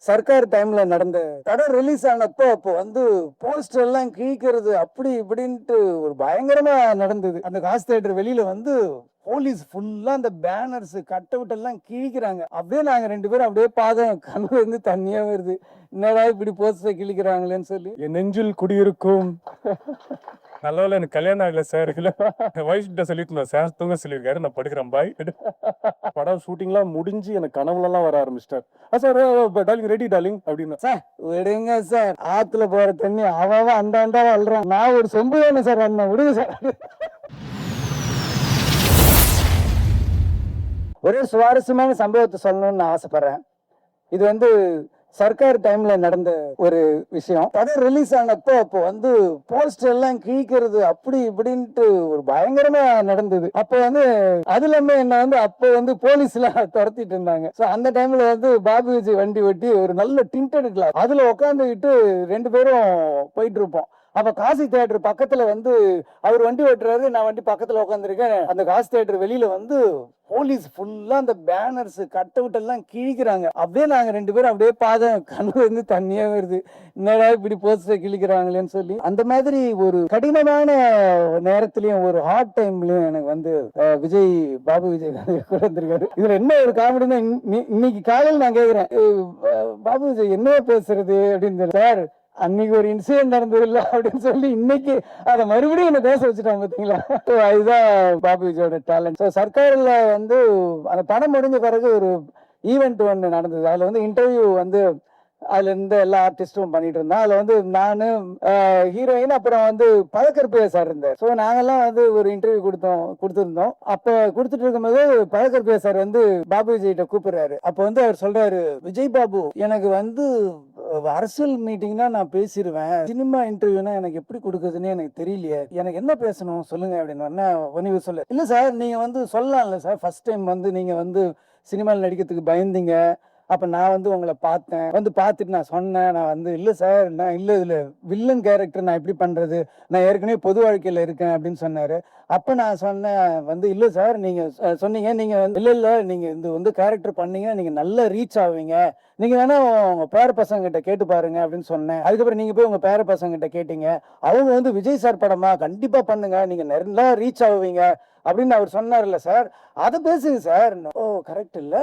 சர்க்கார் டைம்ல நடந்த படம் ரிலீஸ் ஆனப்போ அப்போ வந்து போஸ்டர் எல்லாம் கிழிக்கிறது அப்படி இப்படின்ட்டு ஒரு பயங்கரமா நடந்தது. அந்த காசு தியேட்டர் வெளியில வந்து போலீஸ் ஃபுல்லா அந்த பேனர்ஸ் கட் அவுட் எல்லாம் கிழிக்கிறாங்க. அப்படியே நாங்க 2 பேரும் அப்படியே பார்த்தோம், கண்ணுல இருந்து தண்ணியா வருது. என்னடா இப்படி போஸ்டர் கிழிக்கிறாங்களேன்னு சொல்லி. என் நெஞ்சில் குடியிருக்கும் நல்லவேளை எனக்கு கல்யாணம் ஆகல சார். இல்ல வைஃப் கிட்ட சொல்லிட்டு இருந்தேன், சார் தூங்க சொல்லியிருக்காரு, நான் படுக்கிறேன் பாய். படம் ஷூட்டிங்லாம் முடிஞ்சு எனக்கு கனவுலாம் வர ஆரம்பிச்சிட்டார். சார் டார்லிங் ரெடி டார்லிங் அப்படின்னு. சார் விடுங்க சார், ஆத்துல போற தண்ணி அவன் அண்டாவா அல்றான், நான் ஒரு சொம்பு வேணும் சார், அண்ணன் விடுங்க சார். ஒரே சுவாரஸ்யமான சம்பவத்தை சொல்லணும்னு ஆசைப்படுறேன். இது வந்து சர்க்கார் டைம்ல நடந்த ஒரு விஷயம். படம் ரிலீஸ் ஆனப்போ அப்போ வந்து போஸ்டர் எல்லாம் கிழிக்கிறது அப்படி இப்படின்ட்டு ஒரு பயங்கரமா நடந்தது. அப்போ வந்து அது இல்லாம என்ன வந்து அப்போ வந்து போலீஸ் எல்லாம் துரத்திட்டு இருந்தாங்க. சோ அந்த டைம்ல வந்து பாபு விஜய் வண்டி ஓட்டி ஒரு நல்ல டிண்டட் கிளாஸ் அதுல உட்காந்துக்கிட்டு 2 பேரும் போயிட்டு இருப்போம். அப்ப காசி தியேட்டர் பக்கத்துல வந்து அவர் வண்டி ஓட்டுறாரு, நான் வண்டி பக்கத்துல உட்காந்துருக்கேன். அந்த காசி தியேட்டர் வெளியில வந்து போலீஸ் ஃபுல்லா அந்த பேனர்ஸ் கட் அவுட் எல்லாம் கிழிக்கிறாங்க. அப்படியே நாங்க 2 பேரும் அப்படியே பார்த்தோம், கண்ணுல இருந்து தண்ணியா வருது. என்னடா இப்படி போஸ்டர் கிழிக்கிறாங்களேன்னு சொல்லி. அந்த மாதிரி ஒரு கடினமான நேரத்திலயும் ஒரு ஹார்ட் டைம்லயும் எனக்கு வந்து விஜய் பாபு விஜய் கூட இருந்திருக்காரு. இதுல என்ன ஒரு காமெடினா, இன்னைக்கு காலையில் நான் கேக்குறேன், பாபு விஜய் என்ன பேசுறது அப்படின்னு. சார் அன்னைக்கு ஒரு இன்சிடென்ட் நடந்தது இல்ல அப்படின்னு சொல்லி இன்னைக்கு அதை மறுபடியும் என்ன பேச வச்சுட்டாங்க பாத்தீங்களா. அதுதான் பாபு விஜயோட டேலண்ட். சர்க்கார்ல வந்து அந்த படம் முடிஞ்ச பிறகு ஒரு ஈவெண்ட் ஒன்று நடந்தது. அதுல வந்து இன்டர்வியூ வந்து அதுல இருந்த எல்லா ஆர்டிஸ்டும் பண்ணிட்டு இருந்தோம். அதுல வந்து நானு ஹீரோயின் அப்புறம் வந்து பழக்கற்பையா சார் இருந்தார். ஸோ நாங்கெல்லாம் வந்து ஒரு இன்டர்வியூ கொடுத்துருந்தோம். அப்ப கொடுத்துட்டு இருக்கும்போது பழக்கற்பையா சார் வந்து பாபு விஜய்கிட்ட கூப்பிடுறாரு. அப்ப வந்து அவர் சொல்றாரு, விஜய் பாபு எனக்கு வந்து அரசியல் மீட்டிங்னா நான் பேசிடுவேன், சினிமா இன்டர்வியூனா எனக்கு எப்படி கொடுக்குறதுன்னு எனக்கு தெரியலையே, எனக்கு என்ன பேசணும் சொல்லுங்க அப்படின்னு. சொல்ல இல்ல சார், நீங்க வந்து சொல்லலாம்ல சார், ஃபர்ஸ்ட் டைம் வந்து நீங்க வந்து சினிமாவில் நடிக்கிறதுக்கு பயந்தீங்க, அப்ப நான் வந்து உங்களை பார்த்தேன், வந்து பார்த்துட்டு நான் சொன்னேன், நான் வந்து இல்ல சார், நான் இல்ல இதுல வில்லன் கேரக்டர் நான் எப்படி பண்றது, நான் ஏற்கனவே பொது வாழ்க்கையில இருக்கேன் அப்படின்னு சொன்னாரு. அப்ப நான் சொன்னேன் வந்து இல்ல சார், நீங்க சொன்னீங்க நீங்க இல்ல நீங்க இந்த வந்து கேரக்டர் பண்ணீங்க, நீங்க நல்லா ரீச் ஆவீங்க, நீங்க வேணா உங்க பேர பசங்க கிட்ட கேட்டு பாருங்க அப்படின்னு சொன்னேன். அதுக்கப்புறம் நீங்க போய் உங்க பேர பசங்க கிட்ட கேட்டீங்க, அவங்க வந்து விஜய் சார் படமா கண்டிப்பா பண்ணுங்க, நீங்க நல்லா ரீச் ஆவீங்க அப்படின்னு அவர் சொன்னார்ல சார், அதை பேசுங்க சார். ஓ கரெக்ட் இல்ல,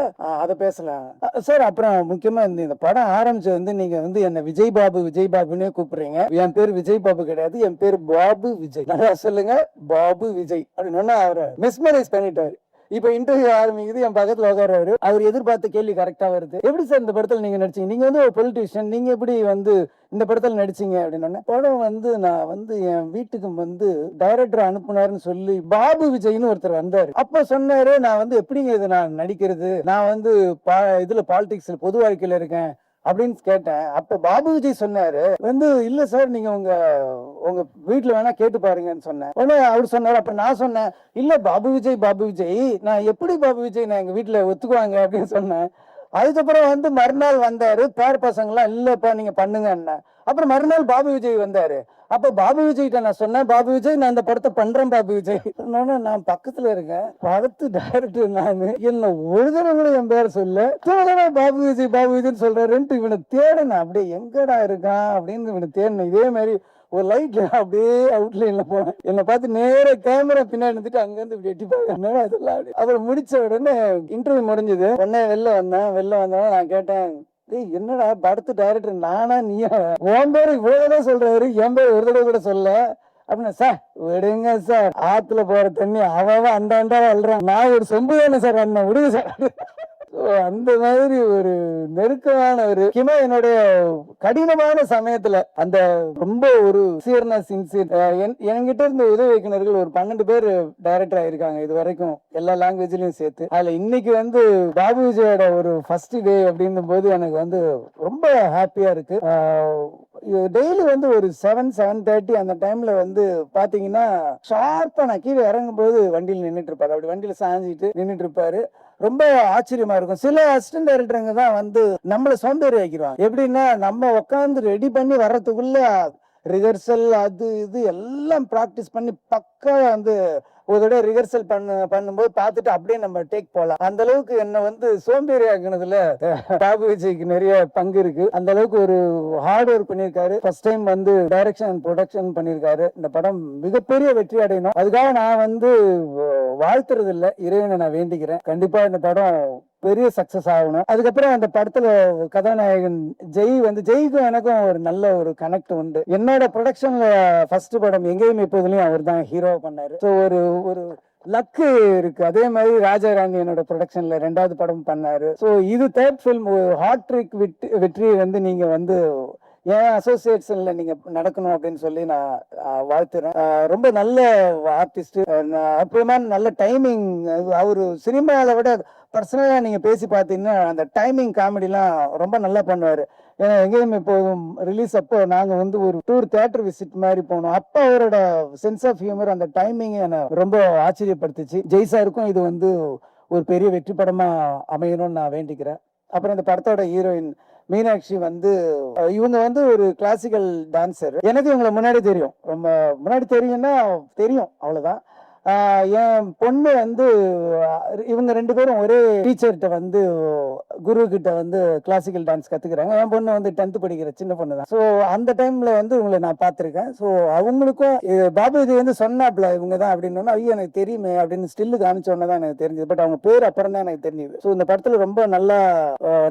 அதை பேசலாம் சார். அப்புறம் முக்கியமா இந்த படம் ஆரம்பிச்சது வந்து நீங்க வந்து என்ன விஜய் பாபுன்னே கூப்பிடுறீங்க. என் பேர் விஜய் பாபு கிடையாது, என் பேர் பாபு விஜய், நல்லா சொல்லுங்க பாபு விஜய் அப்படின்னு அவரை மெஸ்மரைஸ் பண்ணிட்டாரு. இப்ப இன்டர்வியூ ஆரம்பிக்குது, என் பக்கத்துல உட்கார்றாரு, அவர் எதிர்பார்த்த கேள்வி கரெக்டா வருது. எப்படி சார் இந்த படத்துல நீங்க நடிச்சீங்க, நீங்க வந்து ஒரு பொலிட்டீஷியன், நீங்க எப்படி வந்து இந்த படத்துல நடிச்சீங்க அப்படின்னு. படம் வந்து நான் வந்து என் வீட்டுக்கு வந்து டைரக்டர் அனுப்புனாருன்னு சொல்லி பாபு விஜய்னு ஒருத்தர் வந்தாரு. அப்ப சொன்னாரு, நான் வந்து எப்படிங்க இதை நான் நடிக்கிறது, நான் வந்து இதுல பாலிடிக்ஸ்ல பொது வாழ்க்கையில இருக்கேன் அப்படின்னு கேட்டேன். அப்ப பாபு விஜய் சொன்னாரு வந்து இல்ல சார், நீங்க உங்க வீட்டுல வேணா கேட்டு பாருங்கன்னு சொன்னேன். உடனே அவர் சொன்னாரு. அப்ப நான் சொன்னேன், இல்ல பாபு விஜய் நான் எப்படி பாபு விஜய் நான் எங்க வீட்டுல ஒத்துக்குவாங்க அப்படின்னு சொன்னேன். அதுக்கப்புறம் வந்து மறுநாள் வந்தாரு, பேர பசங்க எல்லாம் இல்லப்பா நீங்க பண்ணுங்க. அப்புறம் மறுநாள் பாபு விஜய் வந்தாரு. அப்ப பாபு விஜய்கிட்ட நான் சொன்னேன், பாபு விஜய் நான் இந்த படத்தை பண்றேன் பாபு விஜய். நான் பக்கத்துல இருக்கேன், படத்து டைரக்டர் நானு, என்ன ஒரு தடவை கூட என் பேரை சொல்ல, பாபு விஜய்னு சொல்றாருன்ட்டு இவனை தேடணும், அப்படியே எங்கடா இருக்கான் அப்படின்னு இவனை தேடணும். இதே மாதிரி ஒரு லைட்ல அப்படியே அவுட்லைன்ல போனேன், என்னை பார்த்து நேர கேமரா பின்னாடி இருந்துட்டு அங்க இருந்து இப்படி எட்டி பாக்க அதெல்லாம். அப்புறம் முடிச்ச உடனே இன்டர்வியூ முடிஞ்சது. உடனே வெளில வந்தோம். நான் கேட்டேன், என்னடா படத்து டைரக்டர் நானா நீயா, உன் பேரு இவ்வளவுதான் சொல்றாரு, என் பேர் ஒரு தடவை கூட சொல்ல அப்படின்னா. சார் விடுங்க சார், ஆத்துல போற தண்ணி அவன் அண்டாவா அல்றான், நான் ஒரு சொம்பு வேணும் சார், அண்ணன் விடுங்க சார். அந்த மாதிரி ஒரு நெருக்கமான ஒரு முக்கியமா என்னுடைய கடினமான சமயத்துல அந்த ரொம்ப ஒரு என்கிட்ட இருந்த உதவி இயக்குனர்கள் ஒரு 12 பேர் டைரக்டர் ஆயிருக்காங்க இது வரைக்கும், எல்லா லாங்குவேஜ்லயும் சேர்த்து. அதுல இன்னைக்கு வந்து பாபு விஜயோட ஒரு ஃபர்ஸ்ட் டே அப்படின்னும் போது எனக்கு வந்து ரொம்ப ஹாப்பியா இருக்கு. டெய்லி வந்து ஒரு 7:30 அந்த டைம்ல வந்து பாத்தீங்கன்னா ஷார்ப்பா நான் கீழே இறங்கும் போது வண்டியில் நின்றுட்டு இருப்பாரு, அப்படி வண்டியில சாஞ்சிட்டு நின்றுட்டு இருப்பாரு. ரொம்ப ஆச்சரியமா இருக்கும். சில அசிஸ்டன்ட் டைரக்டருங்க தான் வந்து நம்மள சோம்பேறி ஆக்கிடுவாங்க. எப்படின்னா நம்ம உட்காந்து ரெடி பண்ணி வர்றதுக்குள்ள ரிஹர்சல் அது இது எல்லாம் பிராக்டிஸ் பண்ணி பக்கா வந்து ஒரு தடவை ரிஹர்சல் பண்ணும்போது பார்த்துட்டு அப்படியே நம்ம டேக் போகலாம். அந்த அளவுக்கு என்னை வந்து சோம்பேறி ஆக்குனதுல பாபு விஜய்க்கு நிறைய பங்கு இருக்கு. அந்த அளவுக்கு ஒரு ஹார்ட் ஒர்க் பண்ணியிருக்காரு. ஃபர்ஸ்ட் டைம் வந்து டைரக்ஷன் அண்ட் ப்ரொடக்ஷன் பண்ணியிருக்காரு. இந்த படம் மிகப்பெரிய வெற்றி அடையணும். அதுக்காக நான் வந்து வாழ்த்துறது இல்லை, இறைவனை நான் வேண்டிக்கிறேன். கண்டிப்பா இந்த படம் பெரிய சக்சஸ் ஆகணும். அதுக்கப்புறம் அந்த படத்துல கதாநாயகன் ஜெய்க்கும் எனக்கும் ஒரு நல்ல ஒரு கனெக்ட் உண்டு. என்னோட ப்ரொடக்ஷன்ல ஃபர்ஸ்ட் படம் எங்கேயும் எப்போதுலயும் அவர் தான் ஹீரோ பண்ணாரு. ஸோ ஒரு லக்கு இருக்கு. அதே மாதிரி ராஜாராணி என்னோட ப்ரொடக்ஷன்ல 2வது படம் பண்ணாரு. ஸோ இது 3rd ஃபிலிம். ஹாட் ட்ரிக் வெற்றி வந்து நீங்க வந்து ஏன் அசோசியேஷன்ல நீங்க நடக்கணும் அப்படின்னு சொல்லி நான் வாழ்த்துறேன். ரொம்ப நல்ல ஆர்டிஸ்ட், அப்புறமா நல்ல டைமிங். அவரு சினிமாவை விட பர்சனலா நீங்க பேசி பார்த்தீங்கன்னா அந்த டைமிங் காமெடிலாம் ரொம்ப நல்லா பண்ணுவாரு. ஏன்னா எங்கேயும் எப்போதும் ரிலீஸ் அப்போ நாங்க வந்து ஒரு டூர் தியேட்டர் விசிட் மாதிரி போனோம். அப்போ அவரோட சென்ஸ் ஆஃப் ஹியூமர், அந்த டைமிங் எனக்கு ரொம்ப ஆச்சரியப்படுத்துச்சு. ஜெய் சாருக்கும் இது வந்து ஒரு பெரிய வெற்றி படமா அமையணும்னு நான் வேண்டிக்கிறேன். அப்புறம் இந்த படத்தோட ஹீரோயின் மீனாட்சி வந்து இவங்க வந்து ஒரு கிளாசிக்கல் டான்சர். எனக்கு இவங்களை முன்னாடி தெரியும், ரொம்ப முன்னாடி தெரியும்னா தெரியும், அவ்வளவுதான். என் பொண்ணு வந்து இவங்க 2 பேரும் ஒரே டீச்சர்கிட்ட வந்து குரு கிட்ட வந்து கிளாசிக்கல் டான்ஸ் கத்துக்கிறாங்க. என் பொண்ணு வந்து 10th படிக்கிற சின்ன பொண்ணு தான். ஸோ அந்த டைம்ல வந்து உங்களை நான் பார்த்துருக்கேன். ஸோ அவங்களுக்கும் பாபு இது வந்து சொன்னாப்ல இவங்க தான் அப்படின்னு, ஐயோ எனக்கு தெரியுமே அப்படின்னு ஸ்டில்லு காமிச்சோன்னு தான் எனக்கு தெரிஞ்சது. பட் அவங்க பேர் அப்புறம் தான் எனக்கு தெரிஞ்சது. ஸோ இந்த படத்துல ரொம்ப நல்லா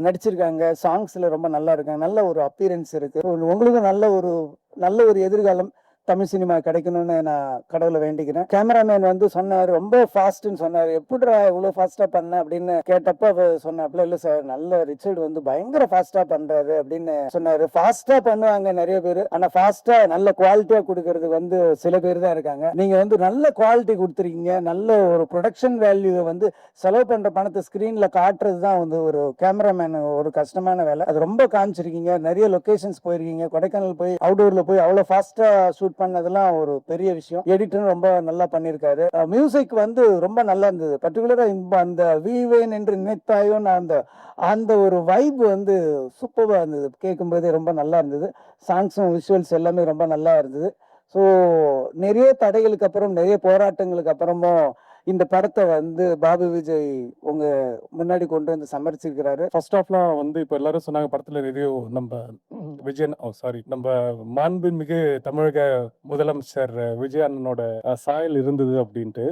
நடிச்சிருக்காங்க. சாங்ஸ்ல ரொம்ப நல்லா இருக்காங்க. நல்ல ஒரு அப்பியரன்ஸ் இருக்கு. உங்களுக்கும் நல்ல ஒரு எதிர்காலம் தமிழ் சினிமா கிடைக்கணும்னு நான் கடவுளை வேண்டிக்கிறேன். கேமராமேன் வந்து சொன்னாரு, ரொம்ப ஃபாஸ்ட்னு சொன்னாரு. எப்படிடா இவ்வளவு ஃபாஸ்டா பண்ண அப்படின்னு கேட்டப்ப சொன்னாப்ல, இல்ல சார் நல்ல ரிச்சர்ட் வந்து பயங்கர ஃபாஸ்டா பண்றாரு அப்படின்னு சொன்னாரு. ஃபாஸ்டா பண்ணுவாங்க நிறைய பேர், ஆனா ஃபாஸ்டா நல்ல குவாலிட்டியா கொடுக்கறது வந்து சில பேர் தான் இருக்காங்க. நீங்க வந்து நல்ல குவாலிட்டி கொடுத்துருக்கீங்க. நல்ல ஒரு ப்ரொடக்ஷன் வேல்யூ வந்து செலவு பண்ற பணத்தை ஸ்கிரீன்ல காட்டுறது தான் வந்து ஒரு கேமராமேன் ஒரு கஷ்டமான வேலை. அது ரொம்ப காமிச்சிருக்கீங்க. நிறைய லொகேஷன்ஸ் போயிருக்கீங்க. கொடைக்கானல் போய் அவுட்டோர்ல போய் அவ்வளவு ஃபாஸ்டா ஷூட் பண்ணதெல்லாம் ஒரு பெரிய விஷயம். எடிட்டரும் ரொம்ப நல்லா பண்ணியிருக்காரு. மியூசிக் வந்து ரொம்ப நல்லா இருந்தது. பர்டிகுலரா அந்த வீவேன் என்று நினைத்தாயோன்னு அந்த ஒரு வைப் வந்து சூப்பரா இருந்தது. கேட்கும்போதே ரொம்ப நல்லா இருந்தது. சாங்ஸும் விஷுவல்ஸ் எல்லாமே ரொம்ப நல்லா இருந்தது. ஸோ நிறைய தடைகளுக்கு அப்புறம், நிறைய போராட்டங்களுக்கு அப்புறமும் இந்த படத்தை வந்து பாபு விஜய் உங்க முன்னாடி கொண்டு வந்து சமர்ப்பிச்சிருக்கிறாரு. ஃபர்ஸ்ட் ஆஃப்லாம் வந்து இப்போ எல்லாரும் சொன்னாங்க படத்துல நிறைய நம்ம விஜயன் நம்ம மாண்புமிகு தமிழக முதலமைச்சர் விஜய் அண்ணனோட சாயல் இருந்தது அப்படின்ட்டு.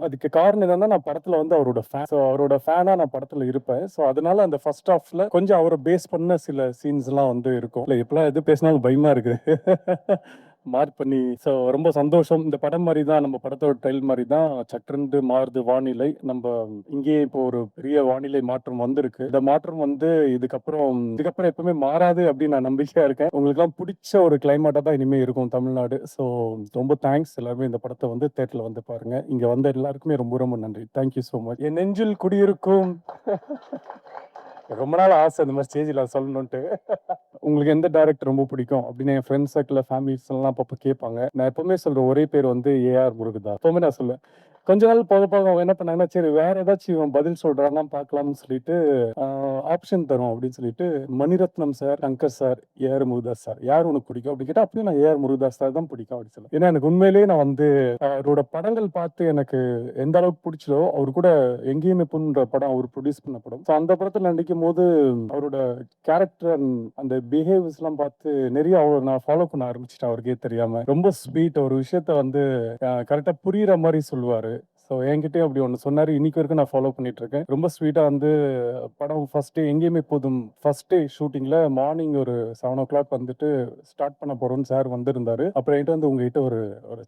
அதுக்கு காரணம் என்னன்னா, நான் படத்துல வந்து அவரோட ஃபேன். ஸோ அவரோட ஃபேனா நான் படத்துல இருப்பேன். ஸோ அதனால அந்த ஃபர்ஸ்ட் ஆஃப்ல கொஞ்சம் அவரை பேஸ் பண்ண சில சீன்ஸ் எல்லாம் வந்து இருக்கும். இல்லை இப்பெல்லாம் எது பேசினாலும் பயமா இருக்கு. மார்க் பண்ணி. ஸோ ரொம்ப சந்தோஷம். இந்த படம் மாதிரி தான், நம்ம படத்தோட ட்ரெயில் மாதிரி தான் சற்றென்று மாறுது வானிலை. நம்ம இங்கே இப்போ ஒரு பெரிய வானிலை மாற்றம் வந்திருக்கு. இந்த மாற்றம் வந்து இதுக்கப்புறம் எப்பவுமே மாறாது அப்படின்னு நான் நம்பிக்கையா இருக்கேன். உங்களுக்கு எல்லாம் பிடிச்ச ஒரு கிளைமேட்டா தான் இனிமே இருக்கும் தமிழ்நாடு. ஸோ ரொம்ப தேங்க்ஸ். எல்லாருமே இந்த படத்தை வந்து தியேட்டர்ல வந்து பாருங்க. இங்க வந்த எல்லாருக்குமே ரொம்ப ரொம்ப நன்றி. Thank you so much. என் நெஞ்சில் குடியிருக்கும் ரொம்ப நாள் ஆசை இந்த மாதிரி ஸ்டேஜில் சொல்லணும்ட்டு. உங்களுக்கு எந்த டைரக்டர் ரொம்ப பிடிக்கும் அப்படின்னு என் ஃப்ரெண்ட்ஸ் சர்க்கிள், ஃபேமிலிஸ் எல்லாம் அப்பப்போ கேட்பாங்க. நான் எப்பவுமே சொல்ற ஒரே பேர் வந்து ஏஆர் முருகதாஸ். எப்பவுமே நான் சொல்லுவேன். கொஞ்ச நாள் போக அவங்க என்ன பண்ணாங்கன்னா, சரி வேற ஏதாச்சும் பதில் சொல்றாங்கன்னா பார்க்கலாம்னு சொல்லிட்டு ஆப்ஷன் தரும் அப்படின்னு சொல்லிட்டு Maniratnam sir, Shankar sir, AR Murugadoss sir யார் உனக்கு பிடிக்கும் அப்படின்னு கேட்டா, அப்படியே நான் ஏஆர் முருகதாஸ் சார் தான் பிடிக்கும் அப்படின்னு சொல்லுவேன். ஏன்னா எனக்கு உண்மையிலேயே நான் வந்து அவரோட படங்கள் பார்த்து எனக்கு எந்த அளவுக்கு பிடிச்சதோ, அவரு கூட எங்கேயுமே பொண்ணுன்ற படம் அவர் ப்ரொடியூஸ் பண்ண படம். ஸோ அந்த படத்தில் நடிக்கும் போது அவரோட கேரக்டர் அந்த பிஹேவியர்ஸ் எல்லாம் பார்த்து நிறைய அவர் நான் ஃபாலோ பண்ண ஆரம்பிச்சிட்டேன். அவருக்கே தெரியாம ரொம்ப ஸ்வீட். ஒரு விஷயத்த வந்து கரெக்டா புரியுற மாதிரி சொல்லுவாரு. ஸோ என்கிட்டயும் அப்படி ஒன்று சொன்னார். இன்னைக்கு வரைக்கும் நான் ஃபாலோ பண்ணிட்டு இருக்கேன். ரொம்ப ஸ்வீட்டாக வந்து படம் ஃபர்ஸ்ட் டே எங்கேயுமே போதும் ஃபர்ஸ்ட் டே ஷூட்டிங்கில் மார்னிங் ஒரு 7 o'clock வந்துட்டு ஸ்டார்ட் பண்ண போகிறோன்னு சார் வந்திருந்தாரு. அப்புறம் என்கிட்ட வந்து உங்ககிட்ட ஒரு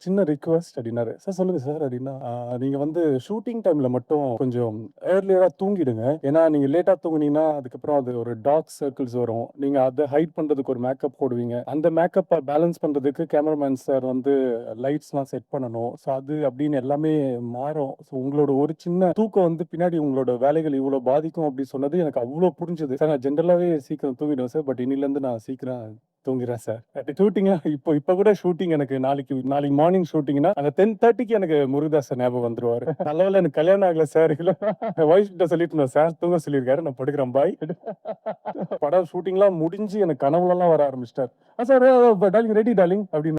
சின்ன ரிக்வஸ்ட் அப்படின்னாரு. சார் சொல்லுங்க சார் அப்படின்னா, நீங்கள் வந்து ஷூட்டிங் டைமில் மட்டும் கொஞ்சம் ஏர்லியராக தூங்கிடுங்க. ஏன்னா நீங்கள் லேட்டாக தூங்குனீங்கன்னா அதுக்கப்புறம் அது ஒரு டார்க் சர்க்கிள்ஸ் வரும். நீங்கள் அதை ஹைட் பண்ணுறதுக்கு ஒரு மேக்கப் போடுவீங்க. அந்த மேக்கப்பை பேலன்ஸ் பண்ணுறதுக்கு கேமராமேன் சார் வந்து லைட்ஸ்லாம் செட் பண்ணணும். ஸோ அது அப்படின்னு எல்லாமே மாறும். ஸோ உங்களோட ஒரு சின்ன தூக்கம் வந்து பின்னாடி உங்களோட வேலைகள் இவ்வளோ பாதிக்கும் அப்படி சொன்னது எனக்கு அவ்வளோ புரிஞ்சுது சார். நான் ஜென்ரலாகவே சீக்கிரம் தூங்கிடுவேன் சார். பட் இன்னிலேருந்து நான் சீக்கிரம் தூங்கிறேன் சார். ஷூட்டிங் இப்போ கூட ஷூட்டிங் எனக்கு நாளைக்கு மார்னிங் ஷூட்டிங்னா அந்த 10:30க்கு எனக்கு முருகதாஸ் சார் ஞாபகம் வந்துருவாரு. நல்லவேளை எனக்கு கல்யாணம் ஆகல சார். இல்லை வைஃப் கிட்ட சொல்லிட்டு இருந்தேன், சார் தூங்க சொல்லியிருக்காரு, நான் படுக்கிறேன் பாய். படம் ஷூட்டிங்லாம் முடிஞ்சு எனக்கு கனவுலாம் வர ஆரம்பிச்சிட்டார். சார் டார்லிங் ரெடி டார்லிங் அப்படின்னு